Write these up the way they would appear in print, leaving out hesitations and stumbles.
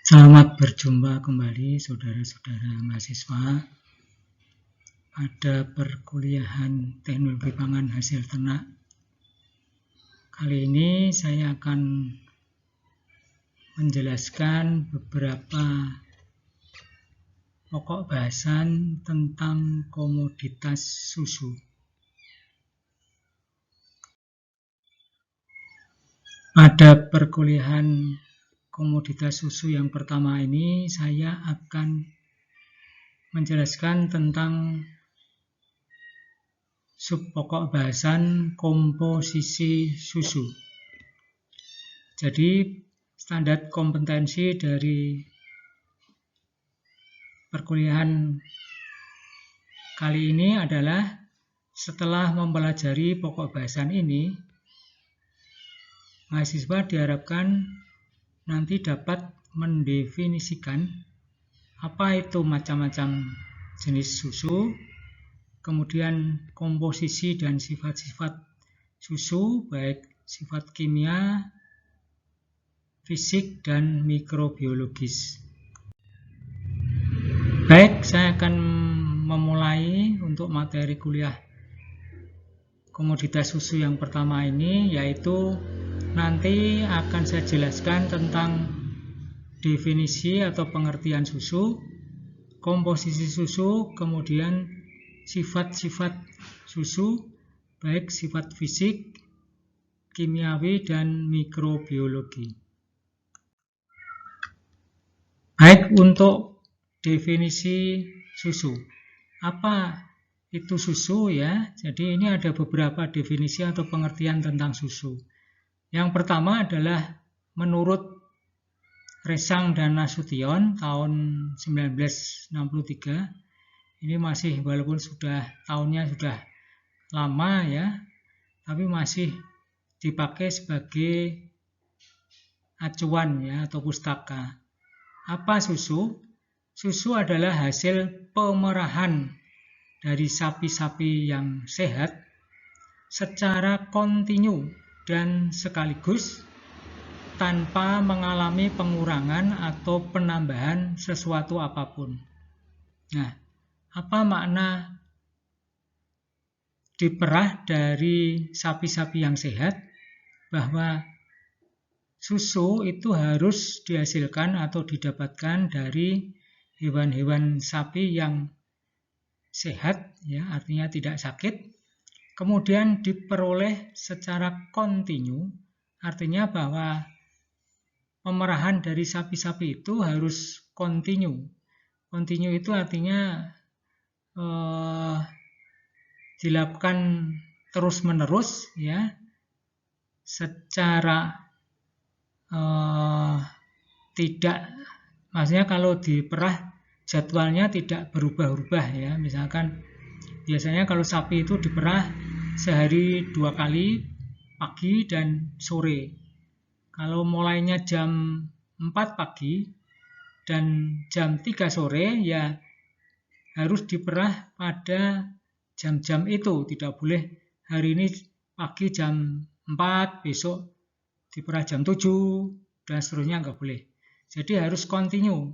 Selamat berjumpa kembali saudara-saudara mahasiswa pada perkuliahan teknologi pangan hasil ternak. Kali ini saya akan menjelaskan beberapa pokok bahasan tentang komoditas susu. Pada perkuliahan komoditas susu yang pertama ini, saya akan menjelaskan tentang subpokok bahasan komposisi susu. Jadi, standar kompetensi dari perkuliahan kali ini adalah setelah mempelajari pokok bahasan ini, mahasiswa diharapkan nanti dapat mendefinisikan apa itu macam-macam jenis susu, kemudian komposisi dan sifat-sifat susu, baik sifat kimia, fisik, dan mikrobiologis. Baik, saya akan memulai untuk materi kuliah komoditas susu yang pertama ini, yaitu nanti akan saya jelaskan tentang definisi atau pengertian susu, komposisi susu, kemudian sifat-sifat susu, baik sifat fisik, kimiawi, dan mikrobiologi. Baik, untuk definisi susu. Apa itu susu ya? Jadi ini ada beberapa definisi atau pengertian tentang susu. Yang pertama adalah menurut Resang dan Nasution tahun 1963. Ini masih, walaupun tahunnya sudah lama ya, tapi masih dipakai sebagai acuan ya atau pustaka. Apa susu? Susu adalah hasil pemerahan dari sapi-sapi yang sehat secara kontinu dan sekaligus tanpa mengalami pengurangan atau penambahan sesuatu apapun. Nah, apa makna diperah dari sapi-sapi yang sehat? Bahwa susu itu harus dihasilkan atau didapatkan dari hewan-hewan sapi yang sehat, ya, artinya tidak sakit. Kemudian diperoleh secara kontinu, artinya bahwa pemerahan dari sapi-sapi itu harus kontinu. Kontinu itu artinya dilakukan terus-menerus, ya, secara tidak, maksudnya kalau diperah jadwalnya tidak berubah-ubah ya. Misalkan biasanya kalau sapi itu diperah sehari 2 kali, pagi dan sore. Kalau mulainya jam 4 pagi dan jam 3 sore, ya harus diperah pada jam-jam itu. Tidak boleh hari ini pagi jam 4, besok diperah jam 7, dan seterusnya, nggak boleh. Jadi harus kontinu,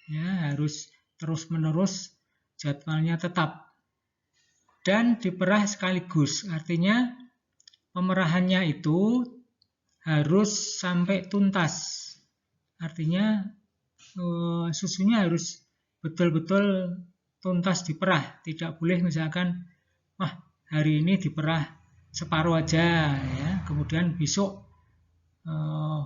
ya, harus terus-menerus, jadwalnya tetap. Dan diperah sekaligus, artinya pemerahannya itu harus sampai tuntas. Artinya susunya harus betul-betul tuntas diperah. Tidak boleh misalkan, wah hari ini diperah separuh aja, ya, kemudian besok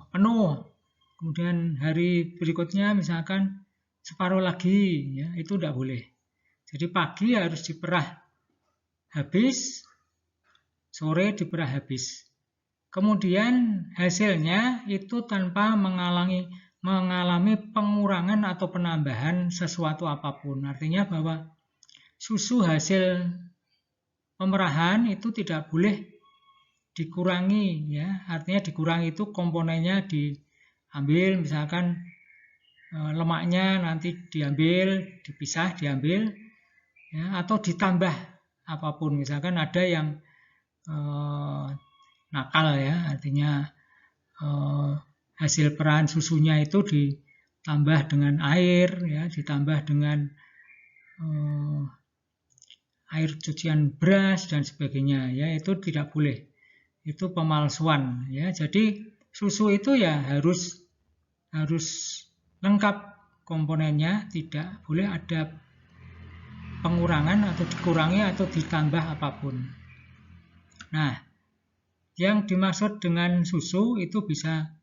penuh, kemudian hari berikutnya misalkan separuh lagi, ya, itu tidak boleh. Jadi pagi harus diperah habis, sore diperah habis. Kemudian hasilnya itu tanpa mengalami pengurangan atau penambahan sesuatu apapun. Artinya bahwa susu hasil pemerahan itu tidak boleh dikurangi, ya. Artinya dikurangi itu komponennya diambil, misalkan lemaknya nanti diambil, dipisah, diambil, ya, atau ditambah apapun. Misalkan ada yang nakal, ya, artinya hasil perahan susunya itu ditambah dengan air, ya, ditambah dengan air cucian beras dan sebagainya, ya, itu tidak boleh. Itu pemalsuan, ya. Jadi susu itu ya harus lengkap komponennya, tidak boleh ada pengurangan atau dikurangi atau ditambah apapun. Nah, yang dimaksud dengan susu itu bisa,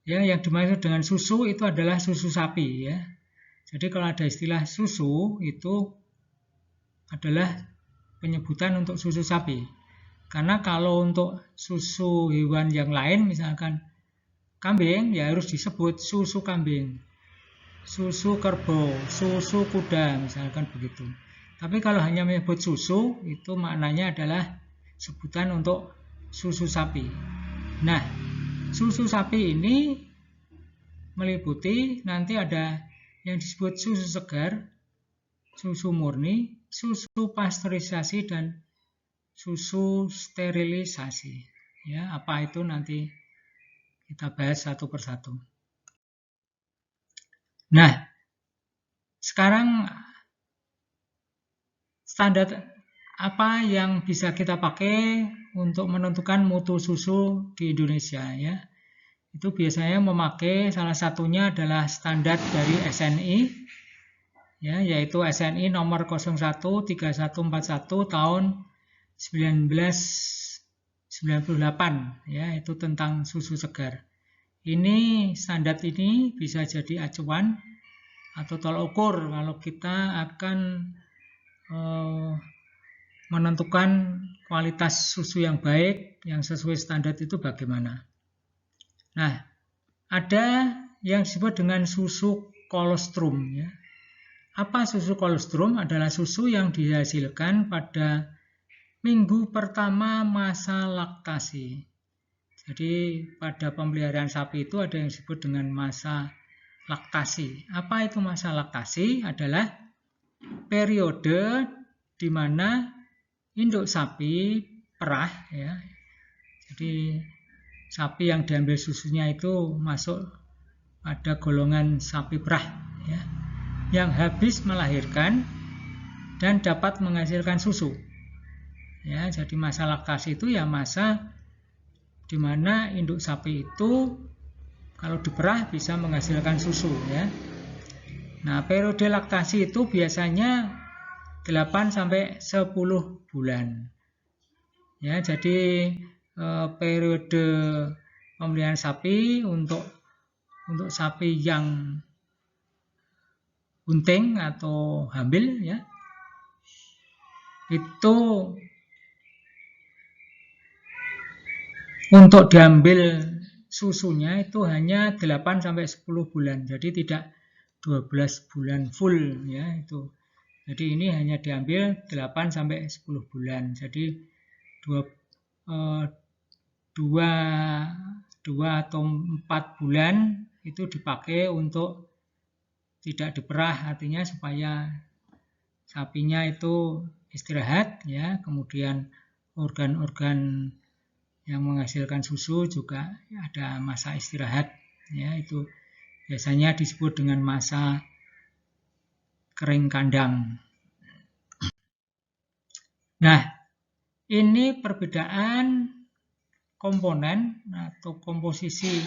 ya, yang dimaksud dengan susu itu adalah susu sapi, ya. Jadi kalau ada istilah susu itu adalah penyebutan untuk susu sapi. Karena kalau untuk susu hewan yang lain, misalkan kambing, ya harus disebut susu kambing, susu kerbau, susu kuda, misalkan begitu. Tapi kalau hanya menyebut susu, itu maknanya adalah sebutan untuk susu sapi. Nah, susu sapi ini meliputi nanti ada yang disebut susu segar, susu murni, susu pasteurisasi, dan susu sterilisasi. Ya, apa itu nanti kita bahas satu persatu. Nah, sekarang standar apa yang bisa kita pakai untuk menentukan mutu susu di Indonesia, ya? Itu biasanya memakai salah satunya adalah standar dari SNI, ya, yaitu SNI nomor 013141 tahun 1998, ya, itu tentang susu segar. Ini standar ini bisa jadi acuan atau tolak ukur kalau kita akan menentukan kualitas susu yang baik, yang sesuai standar itu bagaimana. Nah, ada yang disebut dengan susu kolostrum, ya. Apa susu kolostrum? Adalah susu yang dihasilkan pada minggu pertama masa laktasi. Jadi pada pemeliharaan sapi itu ada yang disebut dengan masa laktasi. Apa itu masa laktasi? Adalah periode di mana induk sapi perah, ya. Jadi sapi yang diambil susunya itu masuk pada golongan sapi perah, ya, yang habis melahirkan dan dapat menghasilkan susu. Ya, jadi masa laktasi itu ya masa di mana induk sapi itu kalau diperah bisa menghasilkan susu, ya. Nah, periode laktasi itu biasanya 8 sampai 10 bulan. Ya, jadi periode pemeliharaan sapi untuk sapi yang bunting atau hamil, ya, itu untuk diambil susunya itu hanya 8 sampai 10 bulan. Jadi tidak 12 bulan full, ya, itu. Jadi ini hanya diambil 8 sampai 10 bulan. Jadi 2 atau 4 bulan itu dipakai untuk tidak diperah, artinya supaya sapinya itu istirahat, ya. Kemudian organ-organ yang menghasilkan susu juga ada masa istirahat, ya. Itu biasanya disebut dengan masa kering kandang. Nah, ini perbedaan komponen atau komposisi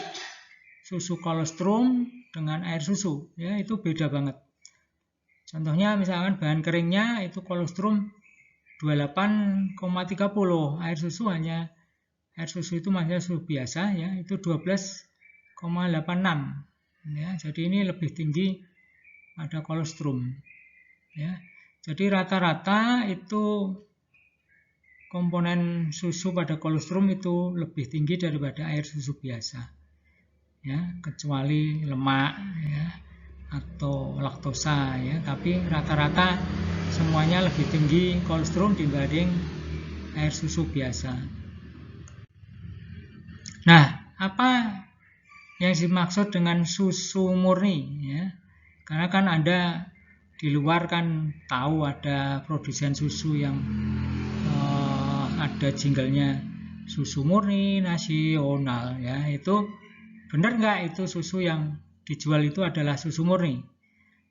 susu kolostrum dengan air susu, ya, itu beda banget. Contohnya misalkan bahan keringnya itu kolostrum 28,30, air susu itu masih susu biasa, ya, itu 12,86, ya. Jadi ini lebih tinggi pada kolostrum, ya. Jadi rata-rata itu komponen susu pada kolostrum itu lebih tinggi daripada air susu biasa, ya, kecuali lemak, ya, atau laktosa, ya. Tapi rata-rata semuanya lebih tinggi kolostrum dibanding air susu biasa. Nah, apa yang dimaksud dengan susu murni, ya? Karena kan Anda di luar kan tahu ada produsen susu yang ada jinglenya susu murni nasional, ya. Itu benar nggak itu susu yang dijual itu adalah susu murni.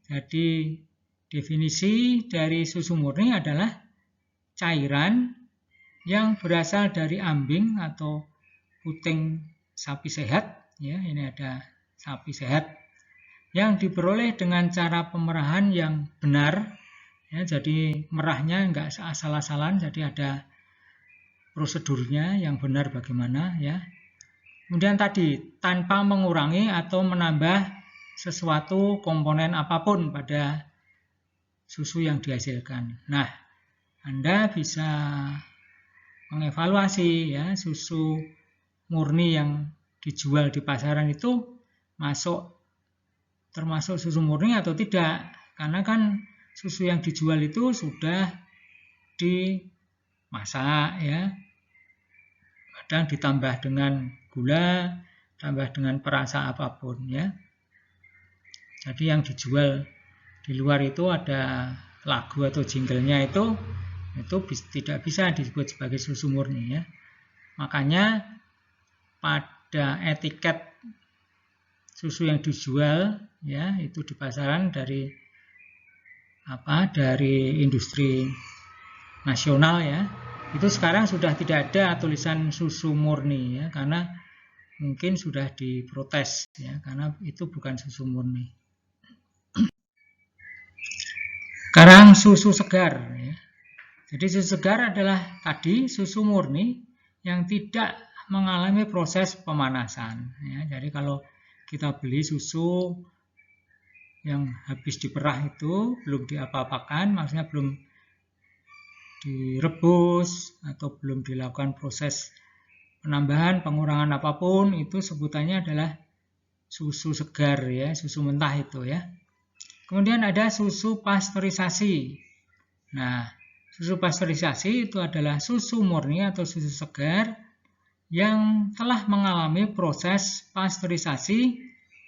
Jadi definisi dari susu murni adalah cairan yang berasal dari ambing atau puting sapi sehat, ya, ini ada sapi sehat yang diperoleh dengan cara pemerahan yang benar, ya, jadi merahnya nggak asal-asalan, jadi ada prosedurnya yang benar bagaimana, ya. Kemudian tadi tanpa mengurangi atau menambah sesuatu komponen apapun pada susu yang dihasilkan. Nah, Anda bisa mengevaluasi, ya, susu murni yang dijual di pasaran itu termasuk susu murni atau tidak, karena kan susu yang dijual itu sudah dimasak, ya, kadang ditambah dengan gula, tambah dengan perasa apapun, ya. Jadi yang dijual di luar itu ada lagu atau jinglenya itu tidak bisa disebut sebagai susu murni, ya. Makanya pada etiket susu yang dijual, ya, itu di pasaran dari industri nasional, ya, itu sekarang sudah tidak ada tulisan susu murni, ya, karena mungkin sudah diprotes, ya, karena itu bukan susu murni. Sekarang susu segar, ya. Jadi susu segar adalah tadi susu murni yang tidak mengalami proses pemanasan, ya. Jadi kalau kita beli susu yang habis diperah itu belum diapa-apakan, maksudnya belum direbus atau belum dilakukan proses penambahan, pengurangan apapun, itu sebutannya adalah susu segar, ya, susu mentah itu, ya. Kemudian ada susu pasteurisasi. Nah, susu pasteurisasi itu adalah susu murni atau susu segar yang telah mengalami proses pasteurisasi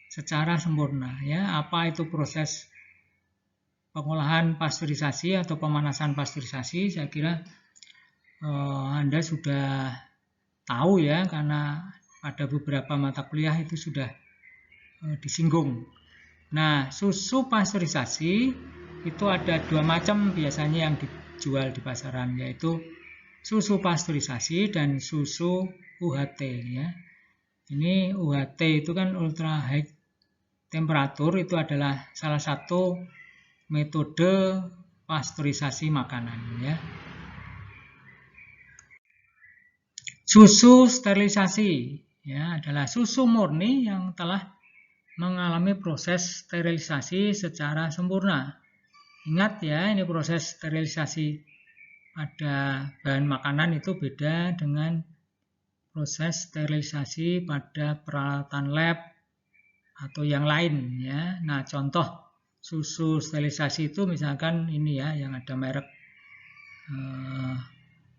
secara sempurna, ya. Apa itu proses pengolahan pasteurisasi atau pemanasan pasteurisasi? Saya kira Anda sudah tahu, ya, karena pada beberapa mata kuliah itu sudah disinggung. Nah, susu pasteurisasi itu ada dua macam biasanya yang dijual di pasaran, yaitu susu pasteurisasi dan susu UHT, ya. Ini UHT itu kan ultra high temperatur, itu adalah salah satu metode pasteurisasi makanan, ya. Susu sterilisasi, ya, adalah susu murni yang telah mengalami proses sterilisasi secara sempurna. Ingat, ya, ini proses sterilisasi pada bahan makanan itu beda dengan proses sterilisasi pada peralatan lab atau yang lain, ya. Nah, contoh susu sterilisasi itu misalkan ini, ya, yang ada merek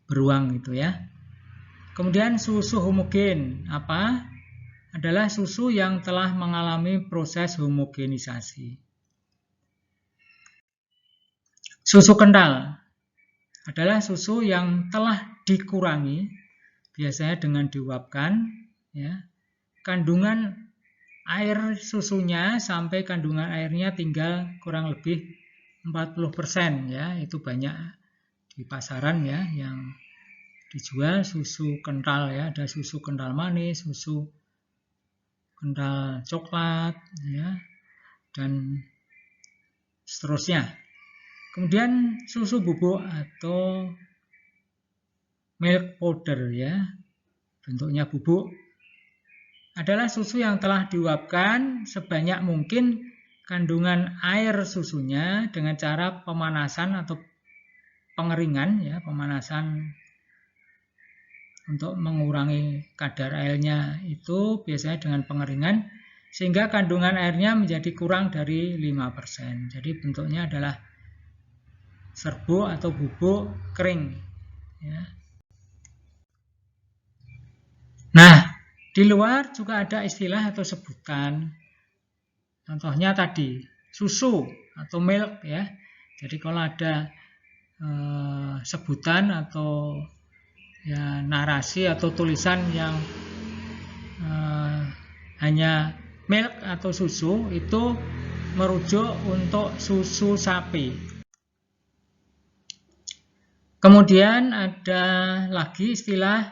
beruang itu, ya. Kemudian susu homogen apa? Adalah susu yang telah mengalami proses homogenisasi. Susu kental adalah susu yang telah dikurangi, biasanya dengan diuapkan, ya. Kandungan air susunya sampai kandungan airnya tinggal kurang lebih 40%, ya. Itu banyak di pasaran, ya, yang dijual susu kental, ya. Ada susu kental manis, susu kental coklat, ya, dan seterusnya. Kemudian susu bubuk atau milk powder, ya, bentuknya bubuk, adalah susu yang telah diuapkan sebanyak mungkin kandungan air susunya dengan cara pemanasan atau pengeringan, ya, pemanasan untuk mengurangi kadar airnya itu biasanya dengan pengeringan, sehingga kandungan airnya menjadi kurang dari 5%. Jadi bentuknya adalah serbuk atau bubuk kering, ya. Nah, di luar juga ada istilah atau sebutan. Contohnya tadi susu atau milk, ya. Jadi kalau ada sebutan atau, ya, narasi atau tulisan yang hanya milk atau susu, itu merujuk untuk susu sapi. Kemudian ada lagi istilah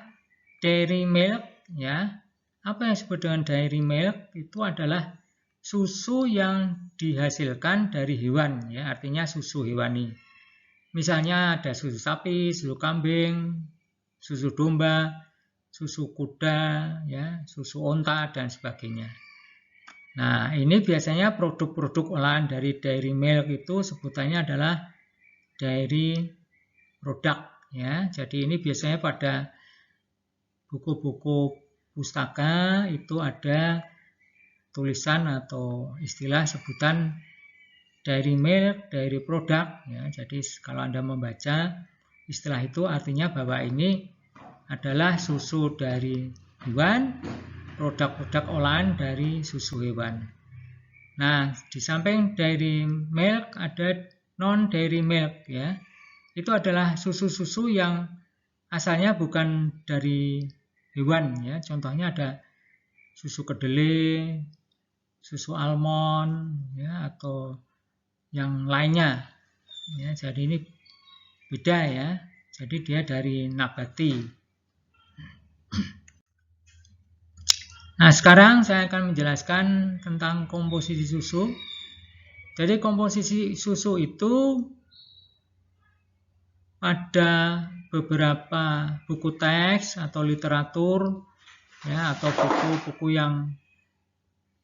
dairy milk, ya. Apa yang disebut dengan dairy milk? Itu adalah susu yang dihasilkan dari hewan, ya, artinya susu hewani. Misalnya ada susu sapi, susu kambing, susu domba, susu kuda, ya, susu onta, dan sebagainya. Nah, ini biasanya produk-produk olahan dari dairy milk itu sebutannya adalah dairy product, ya. Jadi ini biasanya pada buku-buku pustaka itu ada tulisan atau istilah sebutan dairy milk, dairy product, ya. Jadi kalau Anda membaca istilah itu artinya bahwa ini adalah susu dari hewan, produk-produk olahan dari susu hewan. Nah, di samping dairy milk ada non-dairy milk, ya. Itu adalah susu-susu yang asalnya bukan dari hewan, ya. Contohnya ada susu kedelai, susu almond, ya, atau yang lainnya, ya. Jadi ini beda, ya. Jadi dia dari nabati. Nah, sekarang saya akan menjelaskan tentang komposisi susu. Jadi komposisi susu itu ada beberapa buku teks atau literatur, ya, atau buku-buku yang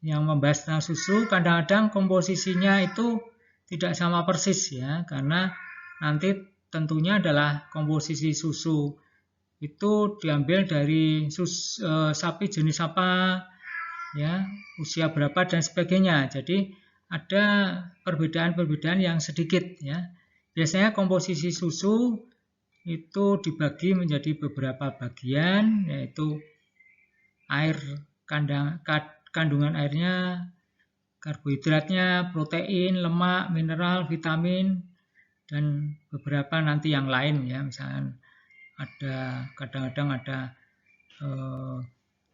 membahas tentang susu. Kadang-kadang komposisinya itu tidak sama persis, ya, karena nanti tentunya adalah komposisi susu itu diambil dari sapi jenis apa, ya, usia berapa, dan sebagainya. Jadi ada perbedaan-perbedaan yang sedikit, ya. Biasanya komposisi susu itu dibagi menjadi beberapa bagian, yaitu air, kandungan airnya, karbohidratnya, protein, lemak, mineral, vitamin, dan beberapa nanti yang lain, ya. Misalnya ada kadang-kadang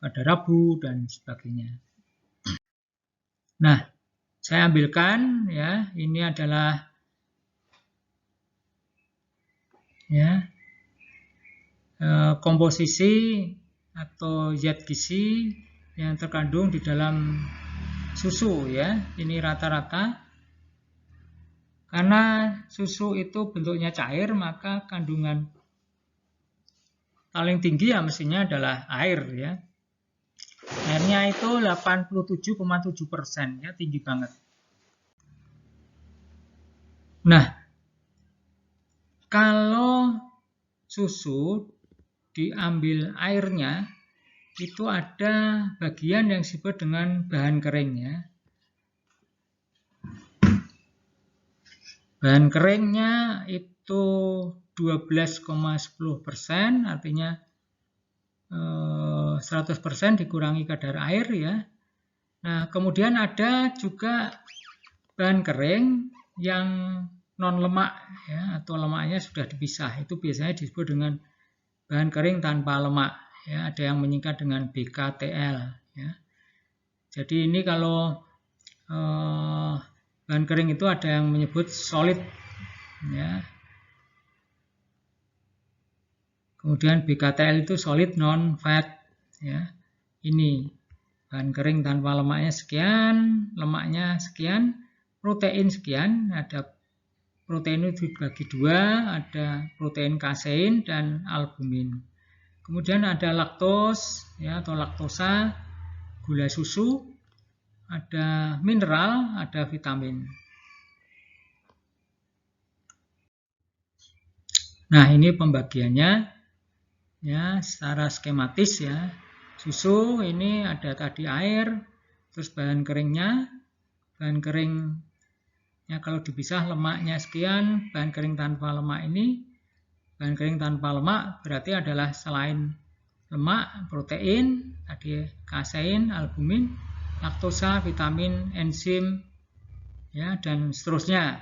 ada rabu dan sebagainya. Nah, saya ambilkan, ya, ini adalah, ya, komposisi atau zat gizi yang terkandung di dalam susu, ya. Ini rata-rata. Karena susu itu bentuknya cair, maka kandungan paling tinggi ya mestinya adalah air, ya. Airnya itu 87,7%, ya, tinggi banget. Nah, kalau susu diambil airnya, itu ada bagian yang disebut dengan bahan kering, ya. Bahan keringnya itu 12,10%, artinya 100% dikurangi kadar air, ya. Nah, kemudian ada juga bahan kering yang non lemak, ya, atau lemaknya sudah dipisah. Itu biasanya disebut dengan bahan kering tanpa lemak, ya. Ada yang menyingkat dengan BKTL, ya. Jadi ini kalau bahan kering itu ada yang menyebut solid, ya. Kemudian BKTL itu solid non fat, ya. Ini bahan kering tanpa lemaknya sekian, lemaknya sekian, protein sekian. Ada protein itu dibagi dua, ada protein kasein dan albumin. Kemudian ada laktos, ya, atau laktosa, gula susu, ada mineral, ada vitamin. Nah, ini pembagiannya, ya, secara skematis, ya. Susu ini ada tadi air, terus bahan keringnya, bahan kering, ya, kalau dipisah lemaknya sekian, bahan kering tanpa lemak ini, bahan kering tanpa lemak berarti adalah selain lemak, protein, tadi kasein, albumin, laktosa, vitamin, enzim, ya, dan seterusnya.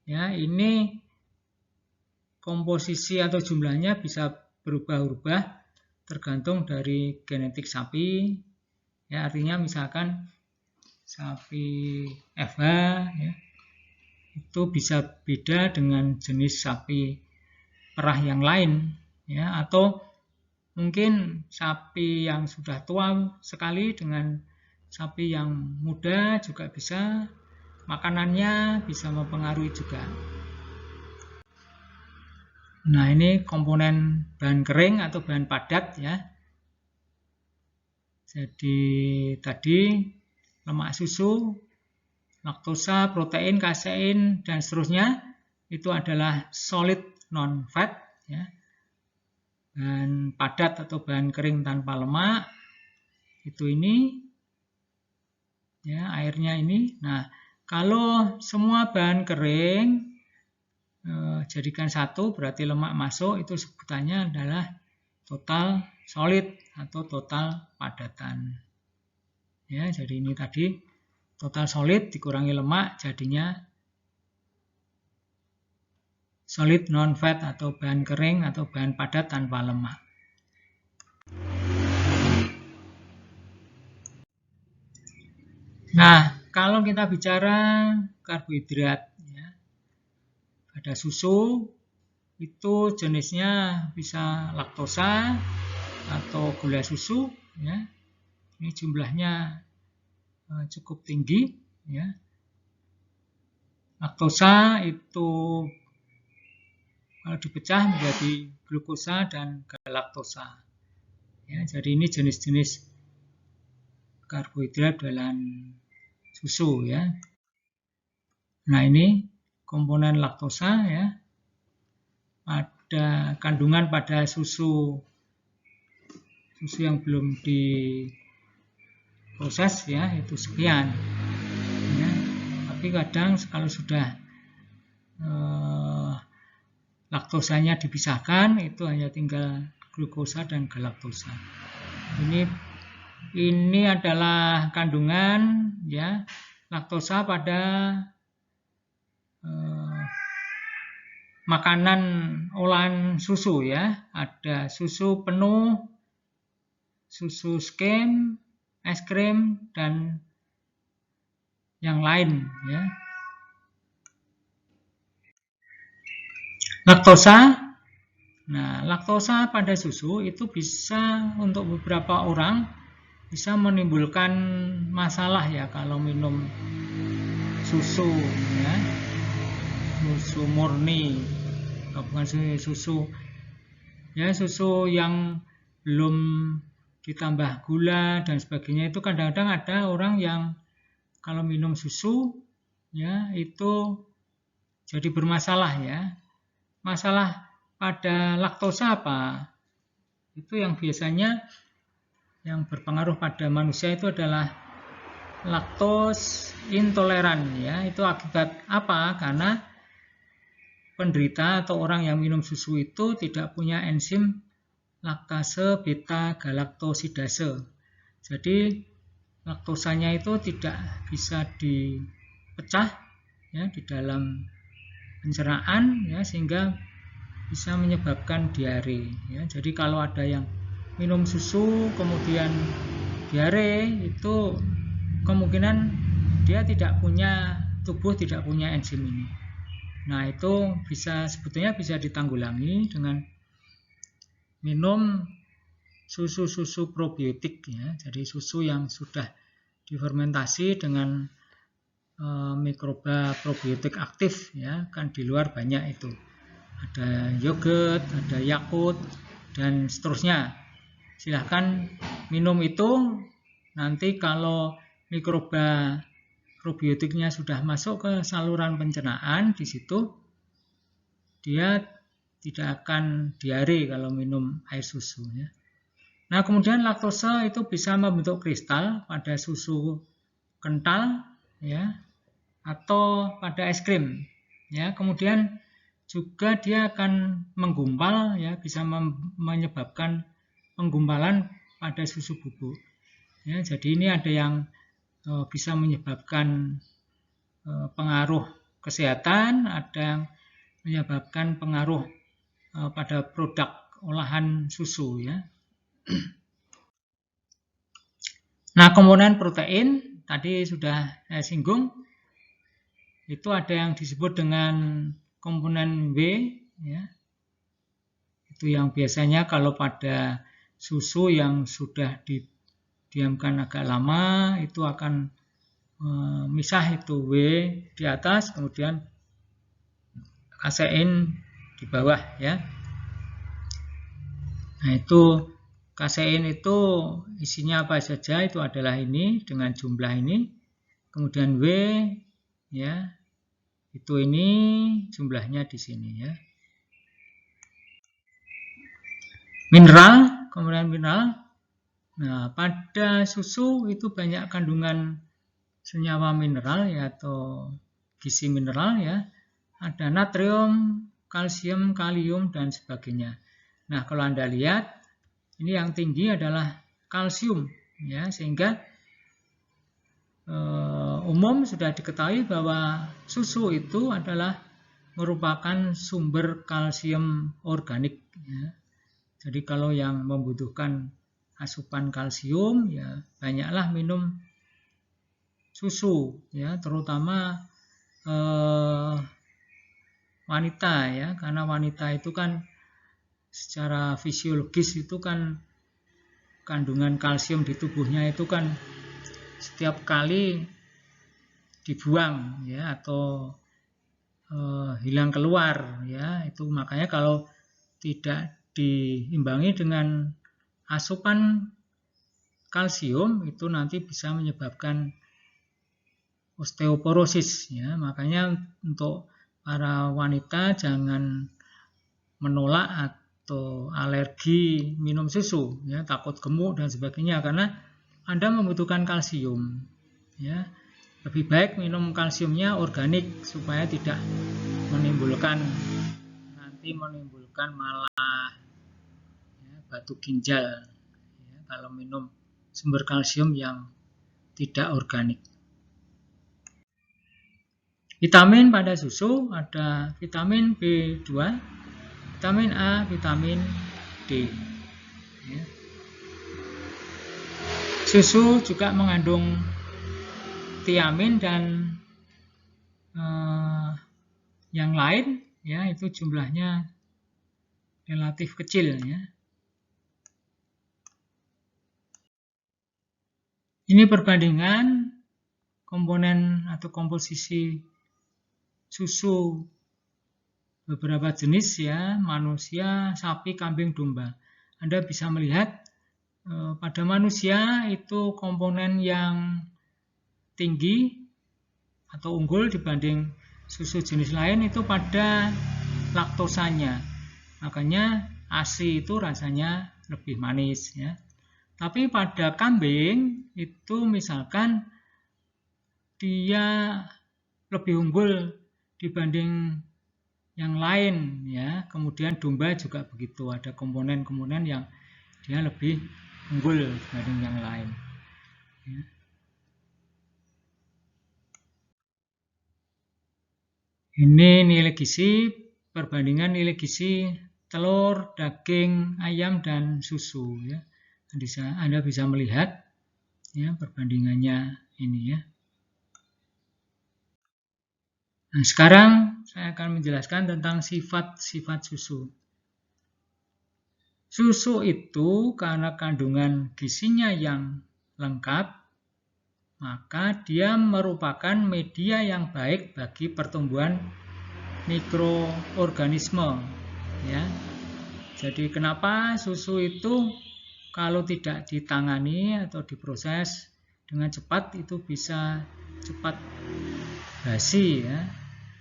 Ya, ini komposisi atau jumlahnya bisa berubah-ubah tergantung dari genetik sapi, Ya, artinya misalkan sapi FH ya, itu bisa beda dengan jenis sapi perah yang lain ya, atau mungkin sapi yang sudah tua sekali dengan sapi yang muda juga bisa, makanannya bisa mempengaruhi juga. Nah, ini komponen bahan kering atau bahan padat ya. Jadi tadi lemak susu, laktosa, protein, kasein, dan seterusnya itu adalah solid non-fat ya. Bahan padat atau bahan kering tanpa lemak itu ini ya, airnya ini. Nah, kalau semua bahan kering jadikan satu, berarti lemak masuk, itu sebutannya adalah total solid atau total padatan. Ya, jadi ini tadi total solid dikurangi lemak jadinya solid non-fat atau bahan kering atau bahan padat tanpa lemak. Nah, kalau kita bicara karbohidrat, ya, ada susu, itu jenisnya bisa laktosa atau gula susu, ya. Ini jumlahnya cukup tinggi, ya. Laktosa itu kalau dipecah menjadi glukosa dan galaktosa. Ya, jadi ini jenis-jenis karbohidrat dalam susu ya. Nah, ini komponen laktosa ya. Ada kandungan pada susu yang belum diproses ya, itu sekian. Ya. Tapi kadang kalau sudah laktosanya dipisahkan, itu hanya tinggal glukosa dan galaktosa. Ini adalah kandungan ya laktosa pada makanan olahan susu ya. Ada susu penuh, susu skim, es krim, dan yang lain ya. Laktosa. Nah, laktosa pada susu itu bisa untuk beberapa orang bisa menimbulkan masalah ya kalau minum susu ya. Susu murni, bukan susu ya, susu yang belum ditambah gula dan sebagainya. Itu kadang-kadang ada orang yang kalau minum susu ya itu jadi bermasalah ya. Masalah pada laktosa apa? Itu yang biasanya yang berpengaruh pada manusia itu adalah laktos intoleran ya. Itu akibat apa? Karena penderita atau orang yang minum susu itu tidak punya enzim laktase beta galaktosidase. Jadi laktosanya itu tidak bisa dipecah ya di dalam pencernaan ya, sehingga bisa menyebabkan diare ya. Jadi kalau ada yang minum susu kemudian diare, itu kemungkinan dia tubuh tidak punya enzim ini. Nah, itu sebetulnya bisa ditanggulangi dengan minum susu probiotik ya. Jadi susu yang sudah difermentasi dengan mikroba probiotik aktif ya, kan di luar banyak itu. Ada yogurt, ada Yakult, dan seterusnya. Silahkan minum itu. Nanti kalau mikroba probiotiknya sudah masuk ke saluran pencernaan, di situ dia tidak akan diare kalau minum air susu ya. Nah, kemudian laktosa itu bisa membentuk kristal pada susu kental ya, atau pada es krim ya. Kemudian juga dia akan menggumpal ya, bisa menyebabkan penggumpalan pada susu bubuk ya. Jadi ini ada yang bisa menyebabkan pengaruh kesehatan, ada yang menyebabkan pengaruh pada produk olahan susu ya. Nah, komponen protein tadi sudah saya singgung, itu ada yang disebut dengan komponen W, ya. Itu yang biasanya kalau pada susu yang sudah didiamkan agak lama itu akan misah itu W di atas, kemudian kasein di bawah, ya. Nah, itu kasein itu isinya apa saja, itu adalah ini dengan jumlah ini. Kemudian W, ya, itu ini jumlahnya di sini, ya. Mineral, kemudian mineral. Nah, pada susu itu banyak kandungan senyawa mineral, ya, atau gizi mineral, ya. Ada natrium, kalsium, kalium, dan sebagainya. Nah, kalau Anda lihat, ini yang tinggi adalah kalsium, ya, sehingga umum sudah diketahui bahwa susu itu adalah merupakan sumber kalsium organik, ya. Jadi kalau yang membutuhkan asupan kalsium, ya banyaklah minum susu, ya, terutama wanita, ya, karena wanita itu kan secara fisiologis itu kan kandungan kalsium di tubuhnya itu kan setiap kali dibuang, ya, atau hilang keluar, ya, itu makanya kalau tidak diimbangi dengan asupan kalsium itu nanti bisa menyebabkan osteoporosis, ya. Makanya untuk para wanita jangan menolak atau alergi minum susu, ya, takut gemuk dan sebagainya, karena Anda membutuhkan kalsium, ya. Lebih baik minum kalsiumnya organik supaya tidak menimbulkan malah, ya, batu ginjal, ya, kalau minum sumber kalsium yang tidak organik. Vitamin pada susu ada vitamin B2, vitamin A, vitamin D, ya. Susu juga mengandung tiamin dan yang lain, ya, itu jumlahnya relatif kecil, ya. Ini perbandingan komponen atau komposisi susu beberapa jenis, ya, manusia, sapi, kambing, domba. Anda bisa melihat pada manusia itu komponen yang tinggi atau unggul dibanding susu jenis lain itu pada laktosanya. Makanya ASI itu rasanya lebih manis, ya. Tapi pada kambing itu misalkan dia lebih unggul dibanding yang lain, ya. Kemudian domba juga begitu, ada komponen-komponen yang dia lebih unggul dibanding yang lain, ya. Ini nilai gizi, perbandingan nilai gizi telur, daging, ayam, dan susu, ya. Anda bisa melihat, ya, perbandingannya ini, ya. Nah, sekarang saya akan menjelaskan tentang sifat-sifat susu. Susu itu karena kandungan gizinya yang lengkap, maka dia merupakan media yang baik bagi pertumbuhan mikroorganisme, ya. Jadi kenapa susu itu kalau tidak ditangani atau diproses dengan cepat itu bisa cepat basi, ya,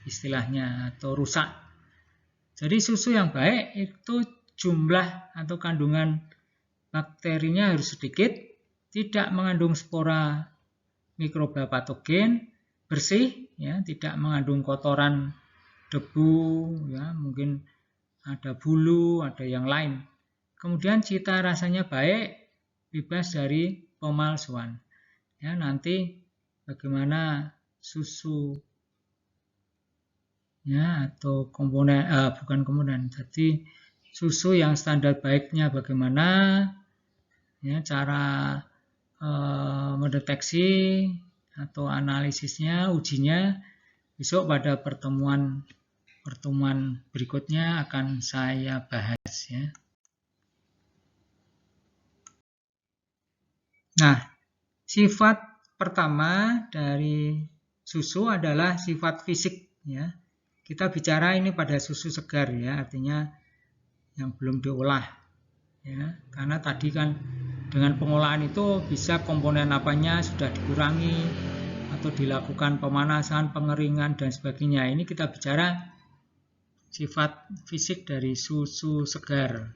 istilahnya, atau rusak. Jadi susu yang baik itu jumlah atau kandungan bakterinya harus sedikit, tidak mengandung spora mikroba patogen, bersih, ya, tidak mengandung kotoran, debu, ya, mungkin ada bulu, ada yang lain. Kemudian cita rasanya baik, bebas dari pemalsuan. Ya, nanti bagaimana susu, ya, atau bukan komponen. Jadi susu yang standar baiknya bagaimana, ya, cara mendeteksi atau analisisnya, ujinya besok pada pertemuan berikutnya akan saya bahas ya. Nah, sifat pertama dari susu adalah sifat fisik ya. Kita bicara ini pada susu segar ya, artinya yang belum diolah ya. Karena tadi kan dengan pengolahan itu bisa komponen apanya sudah dikurangi atau dilakukan pemanasan, pengeringan dan sebagainya. Ini kita bicara sifat fisik dari susu segar.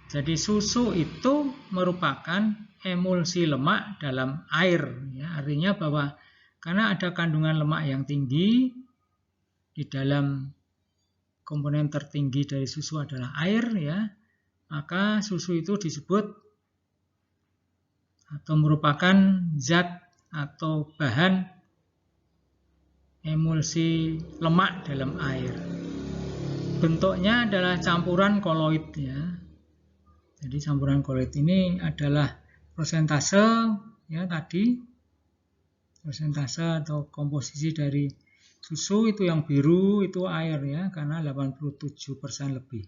Jadi susu itu merupakan emulsi lemak dalam air ya. Artinya bahwa karena ada kandungan lemak yang tinggi di dalam komponen tertinggi dari susu adalah air ya, maka susu itu disebut atau merupakan zat atau bahan emulsi lemak dalam air. Bentuknya adalah campuran koloid ya. Jadi campuran koloid ini adalah persentase ya tadi, persentase atau komposisi dari susu itu yang biru itu air ya, karena 87% lebih.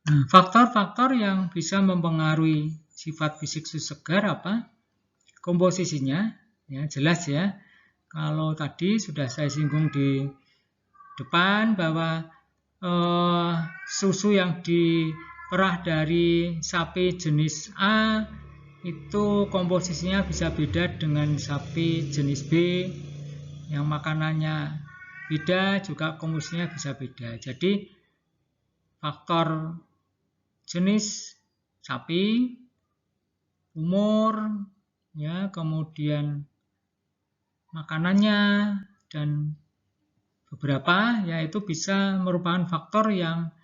Nah, faktor-faktor yang bisa mempengaruhi sifat fisik susu segar apa? Komposisinya ya jelas ya. Kalau tadi sudah saya singgung di depan bahwa susu yang diperah dari sapi jenis A itu komposisinya bisa beda dengan sapi jenis B, yang makanannya beda juga komposisinya bisa beda. Jadi faktor jenis sapi, umur, ya, kemudian makanannya dan beberapa yaitu bisa merupakan faktor yang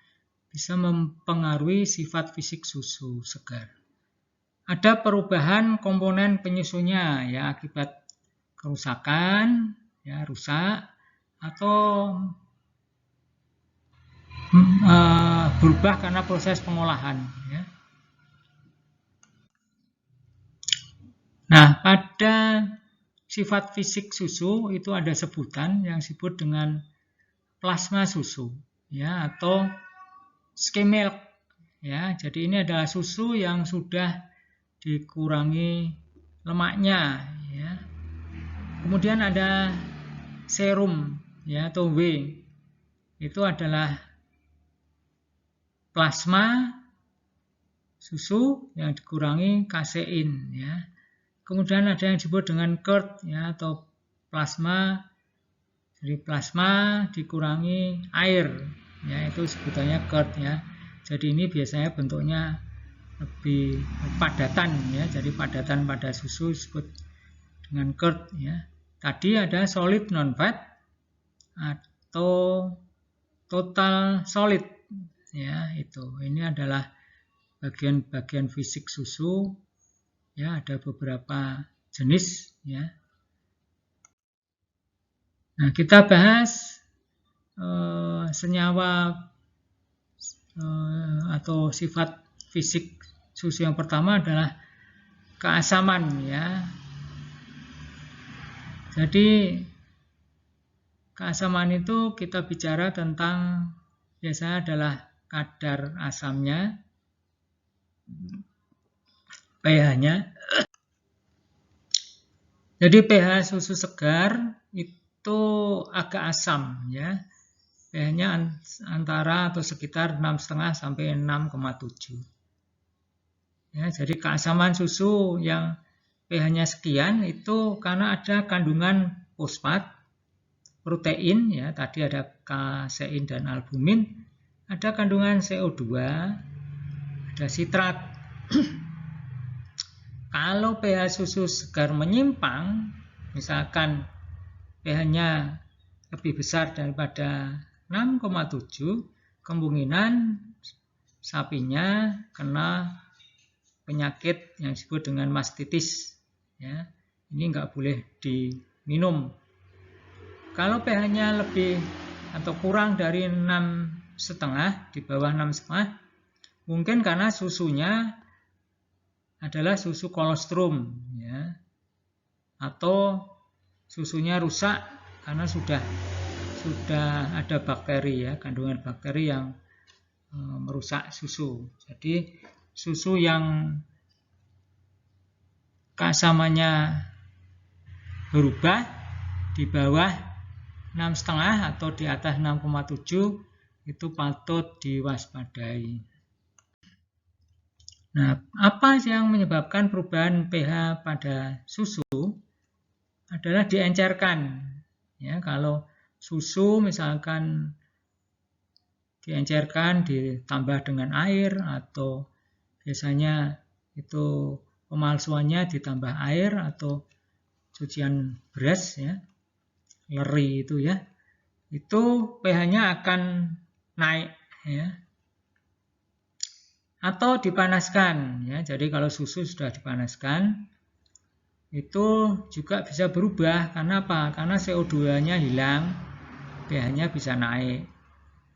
bisa mempengaruhi sifat fisik susu segar. Ada perubahan komponen penyusunya ya akibat kerusakan, ya rusak atau berubah karena proses pengolahan. Ya. Nah, pada sifat fisik susu itu ada sebutan yang disebut dengan plasma susu, ya atau skim milk. Ya, jadi ini adalah susu yang sudah dikurangi lemaknya. Ya. Kemudian ada serum, ya atau W, itu adalah plasma susu yang dikurangi kasein. Ya. Kemudian ada yang disebut dengan curd ya atau plasma, jadi plasma dikurangi air ya itu sebutannya curd ya. Jadi ini biasanya bentuknya lebih padatan ya, jadi padatan pada susu disebut dengan curd ya. Tadi ada solid non fat atau total solid ya itu. Ini adalah bagian-bagian fisik susu. Ya, ada beberapa jenis ya. Nah, kita bahas senyawa atau sifat fisik susu yang pertama adalah keasaman ya. Jadi keasaman itu kita bicara tentang biasanya adalah kadar asamnya, pH-nya. Jadi pH susu segar itu agak asam ya. pH-nya antara atau sekitar 6,5 sampai 6,7. Ya, jadi keasaman susu yang pH-nya sekian itu karena ada kandungan fosfat, protein ya, tadi ada kasein dan albumin, ada kandungan CO2, ada sitrat. Kalau pH susu segar menyimpang, misalkan pH-nya lebih besar daripada 6,7, kemungkinan sapinya kena penyakit yang disebut dengan mastitis. Ya, ini nggak boleh diminum. Kalau pH-nya lebih atau kurang dari 6,5, di bawah 6,5, mungkin karena susunya adalah susu kolostrum, ya, atau susunya rusak karena sudah ada bakteri, ya, kandungan bakteri yang merusak susu. Jadi susu yang keasamannya berubah di bawah 6,5 atau di atas 6,7 itu patut diwaspadai. Nah, apa yang menyebabkan perubahan pH pada susu adalah diencerkan. Ya, kalau susu misalkan diencerkan ditambah dengan air, atau biasanya itu pemalsuannya ditambah air atau cucian beras, ya, leri itu, ya, itu pH-nya akan naik, ya, atau dipanaskan, ya. Jadi kalau susu sudah dipanaskan itu juga bisa berubah. Karena apa? Karena CO2-nya hilang, pH-nya bisa naik,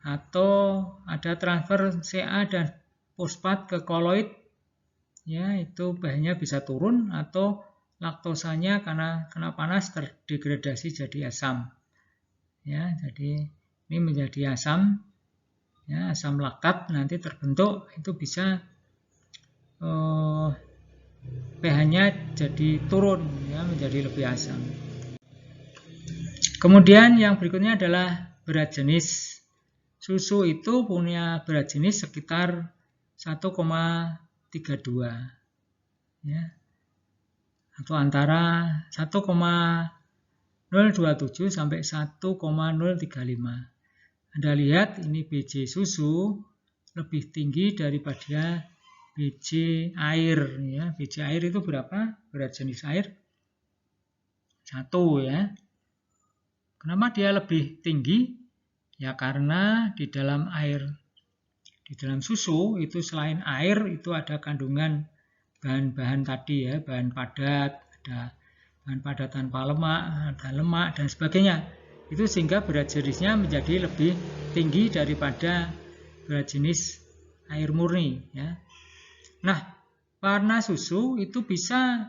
atau ada transfer Ca dan fosfat ke koloid, ya, itu pH-nya bisa turun, atau laktosanya karena kena panas terdegradasi jadi asam, ya. Jadi ini menjadi asam, ya, asam laktat nanti terbentuk, itu bisa pH-nya jadi turun, ya, menjadi lebih asam. Kemudian yang berikutnya adalah berat jenis. Susu itu punya berat jenis sekitar 1,32, ya, atau antara 1,027 sampai 1,035. Anda lihat ini BJ susu lebih tinggi daripada BJ air, ya. BJ air itu berapa? Berat jenis air 1, ya. Kenapa dia lebih tinggi? Ya karena di dalam air, di dalam susu itu selain air itu ada kandungan bahan-bahan tadi, ya, bahan padat, ada bahan padat tanpa lemak, ada lemak dan sebagainya. Itu sehingga berat jenisnya menjadi lebih tinggi daripada berat jenis air murni, ya. Nah, warna susu itu bisa,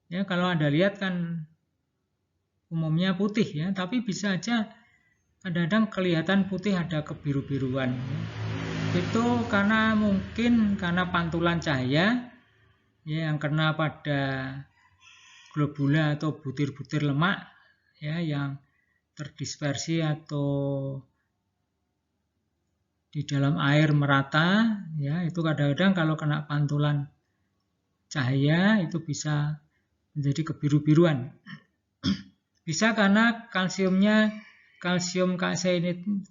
ya, kalau Anda lihat kan umumnya putih, ya, tapi bisa aja kadang-kadang kelihatan putih ada kebiru-biruan. Itu mungkin karena pantulan cahaya, ya, yang kena pada globula atau butir-butir lemak, ya, yang terdispersi atau di dalam air merata, ya, itu kadang-kadang kalau kena pantulan cahaya itu bisa menjadi kebiru-biruan. Bisa karena kalsium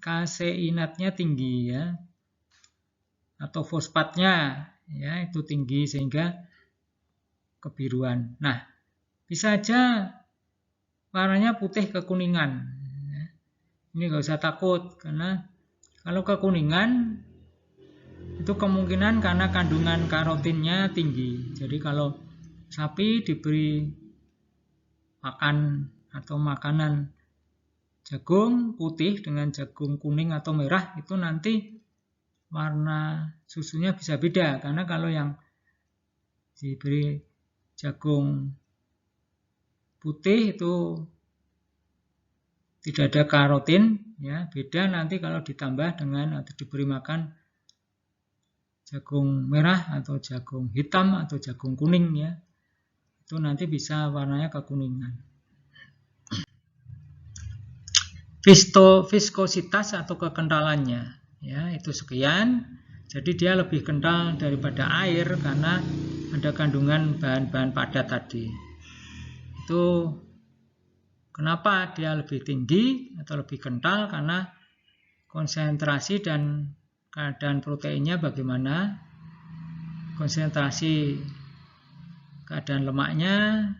kaseinatnya tinggi, ya, atau fosfatnya, ya, itu tinggi sehingga kebiruan. Nah, bisa aja warnanya putih kekuningan, ya. Ini nggak usah takut, karena kalau kekuningan itu kemungkinan karena kandungan karotinnya tinggi. Jadi kalau sapi diberi pakan atau makanan jagung putih dengan jagung kuning atau merah, itu nanti warna susunya bisa beda. Karena kalau yang diberi jagung putih itu tidak ada karotin, ya, beda nanti kalau ditambah dengan atau diberi makan jagung merah atau jagung hitam atau jagung kuning, ya, itu nanti bisa warnanya kekuningan. Viskositas atau kekentalannya, ya, itu sekian. Jadi dia lebih kental daripada air karena ada kandungan bahan-bahan padat tadi. Itu kenapa dia lebih tinggi atau lebih kental, karena konsentrasi dan keadaan proteinnya bagaimana, konsentrasi keadaan lemaknya,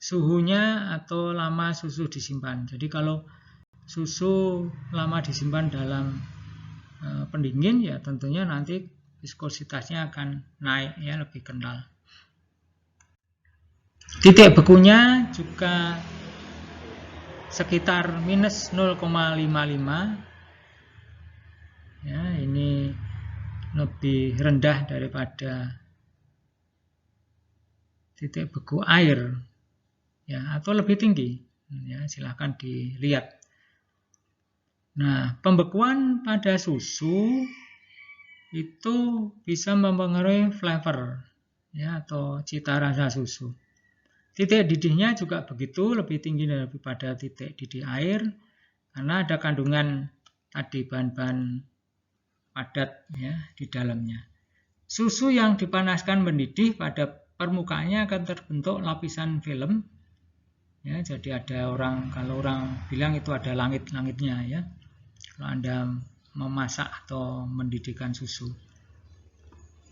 suhunya, atau lama susu disimpan. Jadi kalau susu lama disimpan dalam pendingin, ya tentunya nanti viskositasnya akan naik, ya, lebih kental. Titik bekunya juga sekitar minus 0,55, ya, ini lebih rendah daripada titik beku air, ya, atau lebih tinggi, ya, silahkan dilihat. Nah, pembekuan pada susu itu bisa mempengaruhi flavor, ya, atau cita rasa susu. Titik didihnya juga begitu, lebih tinggi daripada titik didih air, karena ada kandungan tadi bahan-bahan padat, ya, di dalamnya. Susu yang dipanaskan mendidih pada permukaannya akan terbentuk lapisan film, ya, jadi ada kalau orang bilang itu ada langit-langitnya, ya, kalau Anda memasak atau mendidihkan susu.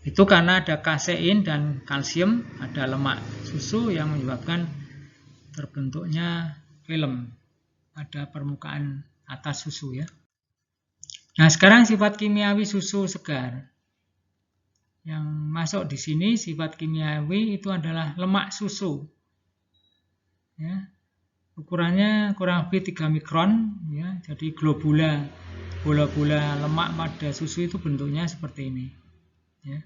Itu karena ada kasein dan kalsium, ada lemak susu yang menyebabkan terbentuknya film pada permukaan atas susu, ya. Nah, sekarang sifat kimiawi susu segar. Yang masuk di sini sifat kimiawi itu adalah lemak susu. Ya. Ukurannya kurang lebih 3 mikron, ya. Jadi bola-bola lemak pada susu itu bentuknya seperti ini, ya.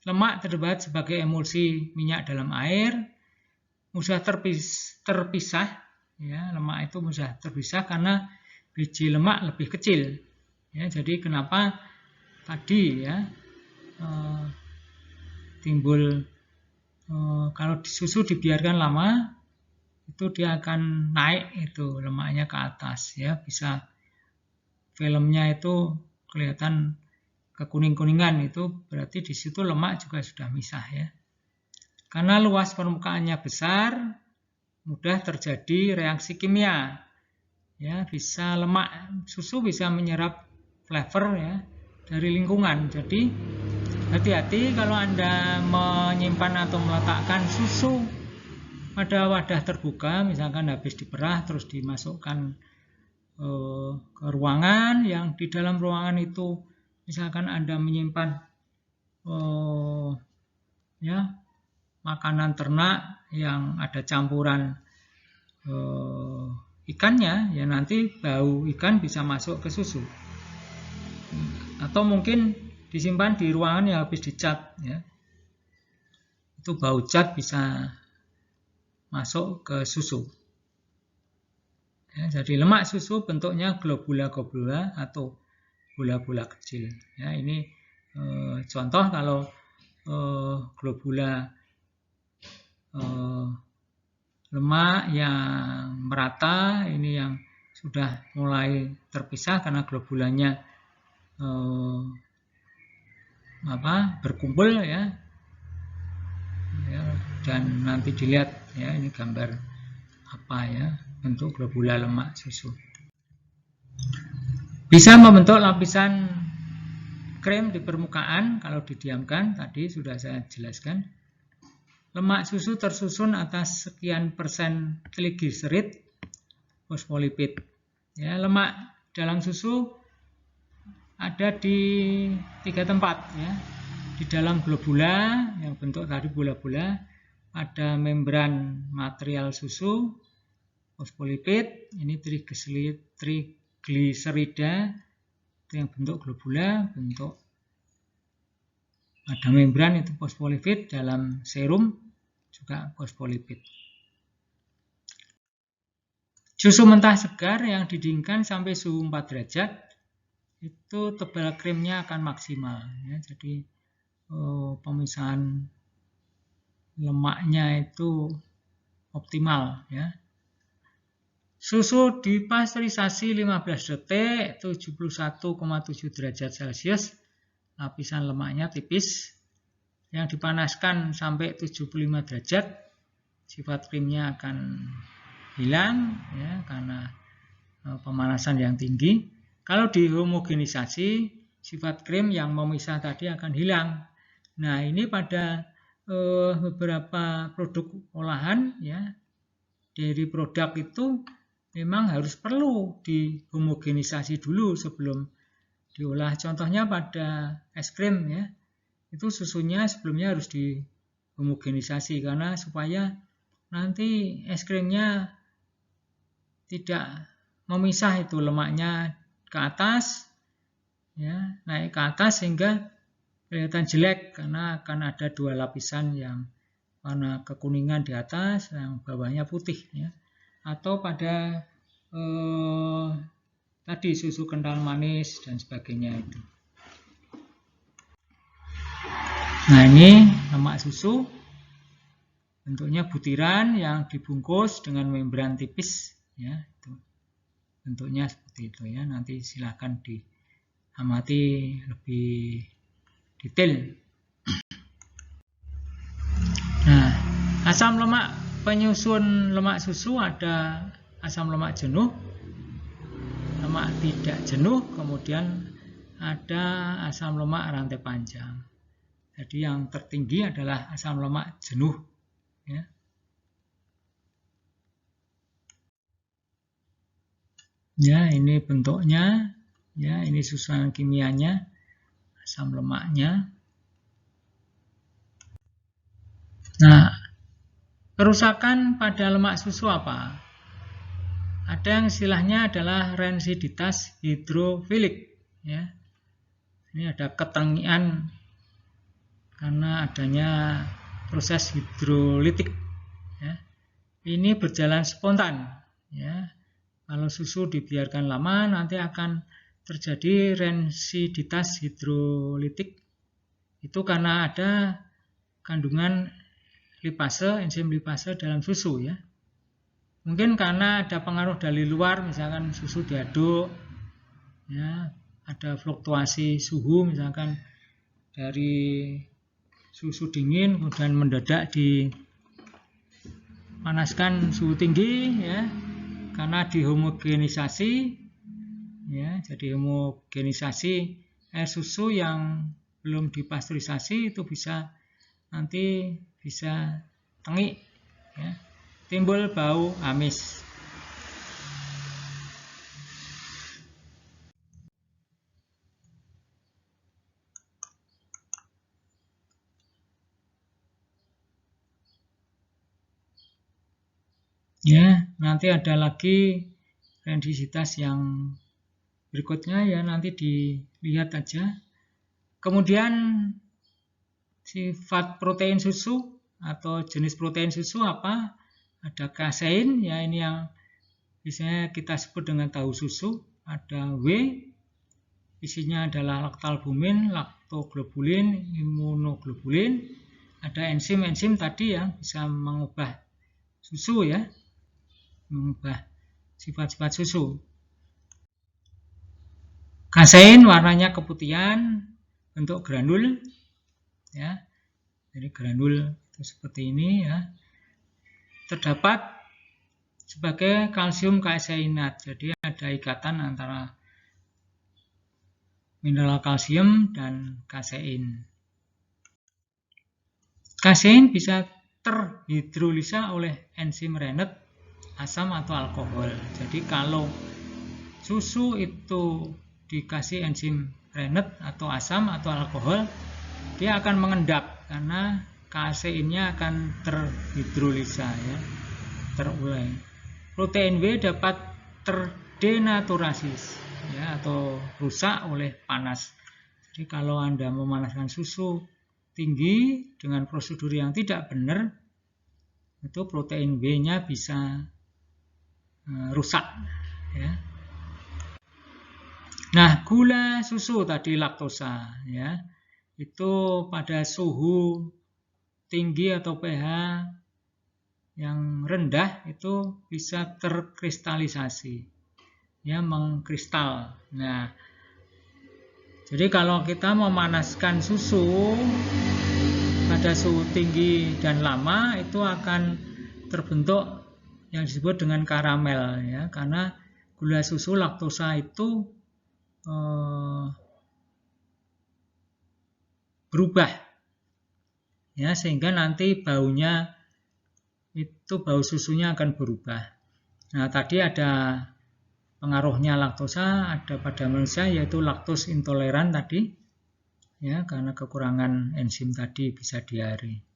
Lemak terdapat sebagai emulsi minyak dalam air, mudah terpisah, ya. Lemak itu mudah terpisah karena biji lemak lebih kecil, ya. Jadi kenapa tadi, ya, timbul kalau susu dibiarkan lama itu dia akan naik itu lemaknya ke atas, ya, bisa filmnya itu kelihatan kekuning-kuningan, itu berarti di situ lemak juga sudah misah, ya. Karena luas permukaannya besar, mudah terjadi reaksi kimia, ya, bisa lemak susu bisa menyerap flavor, ya, dari lingkungan. Jadi hati-hati kalau Anda menyimpan atau meletakkan susu pada wadah terbuka, misalkan habis diperah terus dimasukkan ke ruangan, yang di dalam ruangan itu misalkan Anda menyimpan ya, makanan ternak yang ada campuran ikannya, ya, nanti bau ikan bisa masuk ke susu. Atau mungkin disimpan di ruangan yang habis dicat, ya, itu bau cat bisa masuk ke susu, ya. Jadi lemak susu bentuknya globula-globula atau bola-bola kecil, ya. Ini contoh kalau globula lemak yang merata, ini yang sudah mulai terpisah karena globulanya berkumpul, ya. Dan nanti dilihat, ya, ini gambar apa, ya, bentuk globula lemak susu. Bisa membentuk lapisan krim di permukaan kalau didiamkan, tadi sudah saya jelaskan. Lemak susu tersusun atas sekian persen trigliserid, fosfolipid, ya. Lemak dalam susu ada di 3 tempat, ya. Di dalam globula yang bentuk tadi bola-bola, ada membran material susu, fosfolipid, ini trigliserida, itu yang bentuk globula, bentuk ada membran itu fosfolipid, dalam serum juga fosfolipid. Susu mentah segar yang didinginkan sampai suhu 4 derajat itu tebal krimnya akan maksimal, ya. Jadi pemisahan lemaknya itu optimal, ya. Susu dipasteurisasi 15 detik, 71,7 derajat Celcius, lapisan lemaknya tipis. Yang dipanaskan sampai 75 derajat, sifat krimnya akan hilang, ya, karena pemanasan yang tinggi. Kalau dihomogenisasi, sifat krim yang memisah tadi akan hilang. Nah, ini pada beberapa produk olahan, ya, dari produk itu memang harus perlu dihomogenisasi dulu sebelum diolah. Contohnya pada es krim, ya, itu susunya sebelumnya harus dihomogenisasi karena supaya nanti es krimnya tidak memisah itu lemaknya ke atas, ya, naik ke atas sehingga kelihatan jelek karena akan ada dua lapisan yang warna kekuningan di atas, yang bawahnya putih ya. Atau pada tadi susu kental manis dan sebagainya itu. Nah, ini lemak susu. Bentuknya butiran yang dibungkus dengan membran tipis ya, itu. Bentuknya seperti itu ya. Nanti silakan diamati lebih detail. Nah, asam lemak penyusun lemak susu ada asam lemak jenuh, lemak tidak jenuh, kemudian ada asam lemak rantai panjang. Jadi yang tertinggi adalah asam lemak jenuh. Ya. Ya, ini bentuknya, ya, ini susunan kimianya, asam lemaknya. Nah, kerusakan pada lemak susu apa? Ada yang istilahnya adalah rensiditas hidrofilik. Ya. Ini ada ketengian karena adanya proses hidrolitik. Ya. Ini berjalan spontan. Ya. Kalau susu dibiarkan lama, nanti akan terjadi rensiditas hidrolitik. Itu karena ada kandungan lipase, enzim lipase dalam susu ya. Mungkin karena ada pengaruh dari luar, misalkan susu diaduk, ya, ada fluktuasi suhu, misalkan dari susu dingin kemudian mendadak dipanaskan suhu tinggi, ya, karena dihomogenisasi, ya, jadi homogenisasi air susu yang belum dipasteurisasi itu bisa nanti bisa tengik, ya, timbul bau amis. Ya, nanti ada lagi rensiditas yang berikutnya ya, nanti dilihat aja. Kemudian sifat protein susu atau jenis protein susu apa? Ada kasein, ya, ini yang biasanya kita sebut dengan tahu susu. Ada W, isinya adalah laktalbumin, laktoglobulin, imunoglobulin. Ada enzim-enzim tadi yang bisa mengubah susu ya, mengubah sifat-sifat susu. Kasein warnanya keputihan, bentuk granul ya. Jadi granul itu seperti ini ya. Terdapat sebagai kalsium kaseinat. Jadi ada ikatan antara mineral kalsium dan kasein. Kasein bisa terhidrolisa oleh enzim Rennet, asam atau alkohol. Jadi kalau susu itu dikasih enzim Rennet atau asam atau alkohol, dia akan mengendap karena kaseinnya akan terhidrolisa ya, terurai. Protein W dapat terdenaturasis ya, atau rusak oleh panas. Jadi kalau Anda memanaskan susu tinggi dengan prosedur yang tidak benar, itu protein W-nya bisa rusak ya. Nah, gula susu tadi laktosa ya, itu pada suhu tinggi atau pH yang rendah itu bisa terkristalisasi ya, mengkristal. Nah, jadi kalau kita memanaskan susu pada suhu tinggi dan lama, itu akan terbentuk yang disebut dengan karamel ya, karena gula susu laktosa itu berubah ya, sehingga nanti baunya itu, bau susunya akan berubah. Nah, tadi ada pengaruhnya laktosa ada pada manusia, yaitu laktos intoleran tadi ya, karena kekurangan enzim tadi bisa diare.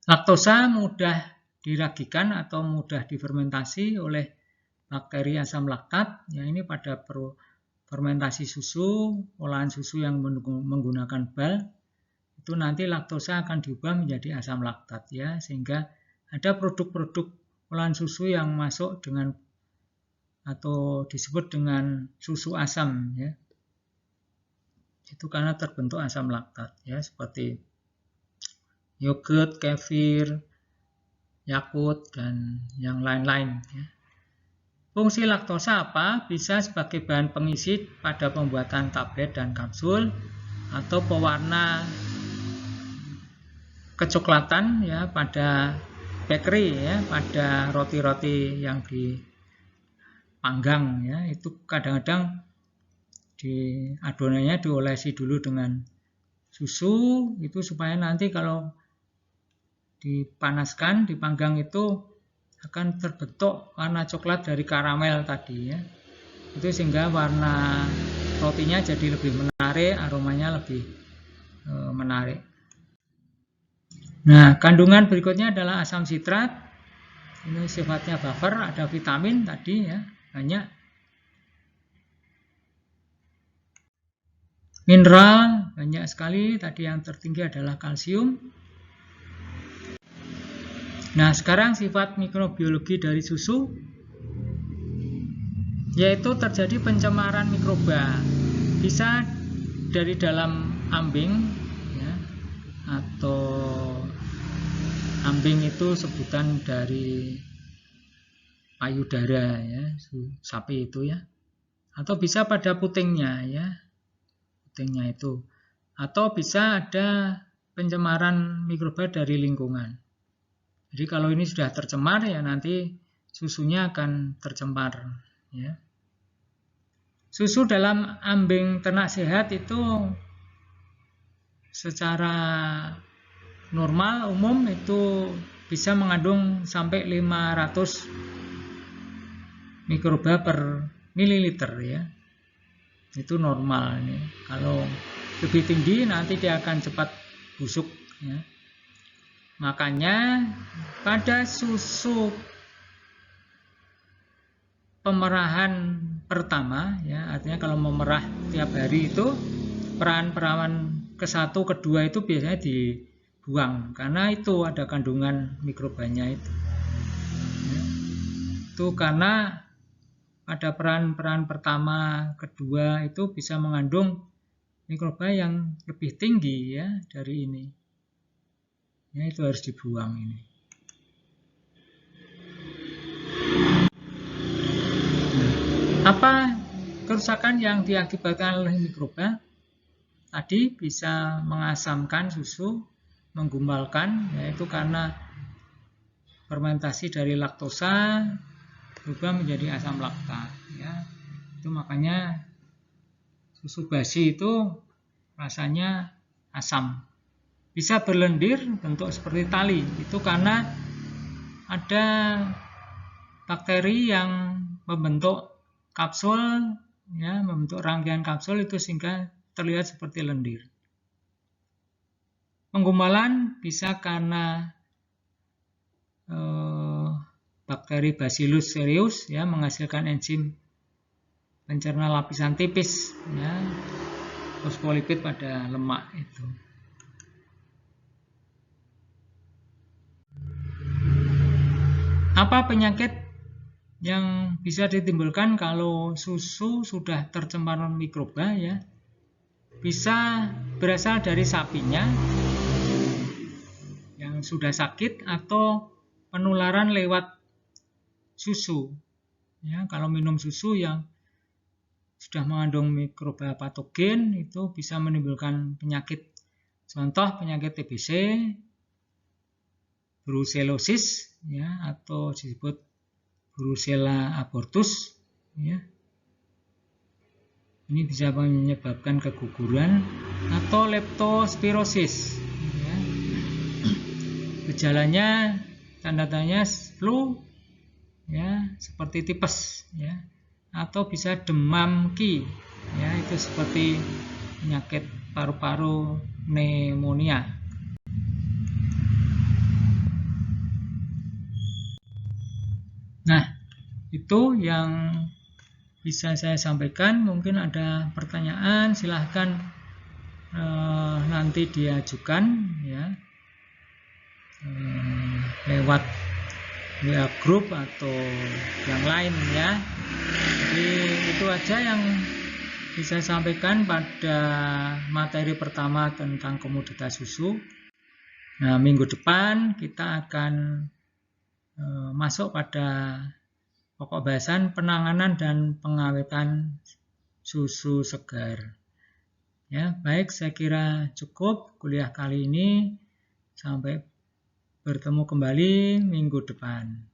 Laktosa mudah diragikan atau mudah difermentasi oleh bakteri asam laktat. Ya, ini pada fermentasi susu, olahan susu yang menggunakan bal, itu nanti laktosa akan diubah menjadi asam laktat ya, sehingga ada produk-produk olahan susu yang masuk dengan atau disebut dengan susu asam ya. Itu karena terbentuk asam laktat ya, seperti yogurt, kefir, Yakult dan yang lain-lain ya. Fungsi laktosa apa? Bisa sebagai bahan pengisi pada pembuatan tablet dan kapsul atau pewarna kecoklatan ya pada bakery ya, pada roti-roti yang dipanggang ya. Itu kadang-kadang adonannya diolesi dulu dengan susu itu supaya nanti kalau dipanaskan, dipanggang itu akan terbentuk warna coklat dari karamel tadi ya. Itu sehingga warna rotinya jadi lebih menarik, aromanya lebih menarik. Nah, kandungan berikutnya adalah asam sitrat. Ini sifatnya buffer, ada vitamin tadi ya, banyak. Mineral banyak sekali, tadi yang tertinggi adalah kalsium. Nah, sekarang sifat mikrobiologi dari susu, yaitu terjadi pencemaran mikroba. Bisa dari dalam ambing, ya, atau ambing itu sebutan dari payudara, ya, sapi itu ya. Atau bisa pada putingnya, ya, putingnya itu. Atau bisa ada pencemaran mikroba dari lingkungan. Jadi kalau ini sudah tercemar ya nanti susunya akan tercemar ya. Susu dalam ambing ternak sehat itu secara normal umum itu bisa mengandung sampai 500 mikroba per mililiter ya. Itu normal ini. Kalau lebih tinggi nanti dia akan cepat busuk ya. Makanya pada susu pemerahan pertama ya, artinya kalau memerah tiap hari itu perawan ke-1, ke-2 itu biasanya dibuang karena itu ada kandungan mikrobanya itu. Ya. Itu karena pada peran pertama, kedua itu bisa mengandung mikroba yang lebih tinggi ya dari ini. Ya, itu harus dibuang ini. Apa kerusakan yang diakibatkan oleh mikroba? Tadi bisa mengasamkan susu, menggumbalkan, yaitu karena fermentasi dari laktosa berubah menjadi asam laktat. Ya. Itu makanya susu basi itu rasanya asam. Bisa berlendir bentuk seperti tali. Itu karena ada bakteri yang membentuk kapsul, ya, membentuk rangkaian kapsul itu sehingga terlihat seperti lendir. Penggumbalan bisa karena bakteri Bacillus cereus ya menghasilkan enzim pencerna lapisan tipis, ya, fosfolipid pada lemak itu. Apa penyakit yang bisa ditimbulkan kalau susu sudah tercemar mikroba ya? Bisa berasal dari sapinya yang sudah sakit atau penularan lewat susu. Ya, kalau minum susu yang sudah mengandung mikroba patogen itu bisa menimbulkan penyakit. Contoh penyakit TBC, brucellosis ya, atau disebut Brucella abortus ya. Ini bisa menyebabkan keguguran atau leptospirosis ya. Gejalanya tanda-tandanya flu ya, seperti tipes ya, atau bisa demam Ki ya, itu seperti penyakit paru-paru pneumonia. Nah, Itu yang bisa saya sampaikan. Mungkin ada pertanyaan, silahkan nanti diajukan ya, lewat WA group atau yang lain ya. Jadi itu aja yang bisa saya sampaikan pada materi pertama tentang komoditas susu. Nah, minggu depan kita akan masuk pada pokok bahasan penanganan dan pengawetan susu segar. Ya, baik, saya kira cukup kuliah kali ini. Sampai bertemu kembali minggu depan.